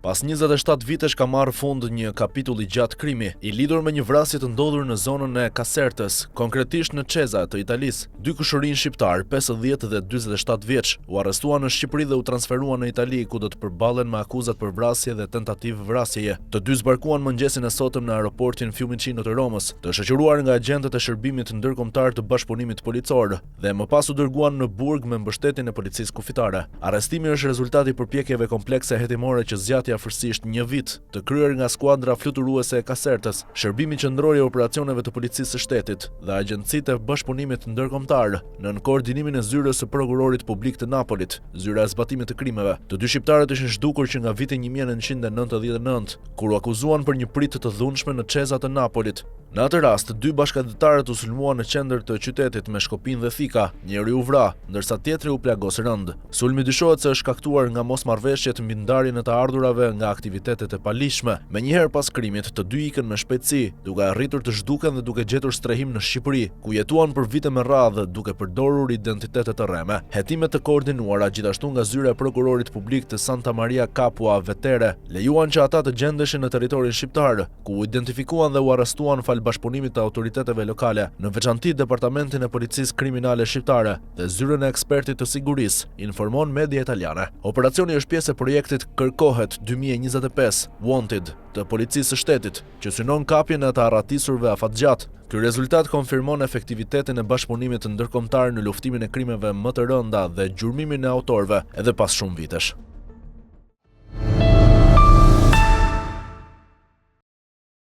Pas 27 vitesh ka marrë fund një kapitull i gjatë krimi, i lidhur me një vrasje të ndodhur në zonën e Casertës, konkretisht në Ceza të Italisë. Dy kushërinj shqiptar, 50 dhe 47 vjeç, u arrestuan në Shqipëri dhe u transferuan në Itali, ku do të përballen me akuzat për vrasje dhe tentativë vrasjeje. Të dy zbarkuan mëngjesin e sotëm në aeroportin Fiumicino të Romës, të shoqëruar nga agentët e shërbimit ndërkombëtar të bashkëpunimit policor, dhe më pas u dërguan në burg me mbështetjen e policisë kufitare. Arrestimi është rezultati i përpjekjeve komplekse hetimore që zgjati afërsisht një vit, të kryer nga skuadra fluturuese e Casertës, Shërbimi Qendror i Operacioneve të Policisë së Shtetit dhe Agjencitë e Bashkëpunimit Ndërkombëtar, nën koordinimin e zyrës së prokurorit publik të Napolit, zyra e zbatimit të krimeve. Të dy shqiptarët ishin zhdukur që nga viti 1999, kur u akuzuan për një pritë të dhunshme në Ceza të Napolit. Në atë rast, dy bashkëdhetarët u sulmuan në qendër të qytetit me shkopin dhe thika, njëri u vra, ndërsa tjetri u plagos rënd. Sulmi dyshohet se është shkaktuar nga mosmarrveshjet mbi ndarjen e të ardhurave nga aktivitetet e palishme. Menjëherë pas krimit, të dy ikën me shpejtësi, duke arritur të zhduken dhe duke gjetur strehim në Shqipëri, ku jetuan për vite me radhë duke përdorur identitete të rreme. Hetimet të koordinuara gjithashtu nga zyra e prokurorit publik të Santa Maria Capua Vetere lejuan që ata të gjendeshin në territorin shqiptar, ku u identifikuan dhe u arrestuan fal bashkëpunimit të autoriteteve lokale, në veçanti Departamentin e Policisë Kriminale Shqiptare dhe zyrën e ekspertit të sigurisë, informon media italiane. Operacioni është pjesë e projektit Kërkohet 2025 Wanted të Policisë së Shtetit, që synon kapjen e të arratisurve afatgjat. Ky rezultat konfirmon efektivitetin e bashkëpunimit ndërkombëtar në luftimin e krimeve më të rënda dhe gjurmimin e autorëve edhe pas shumë vitesh.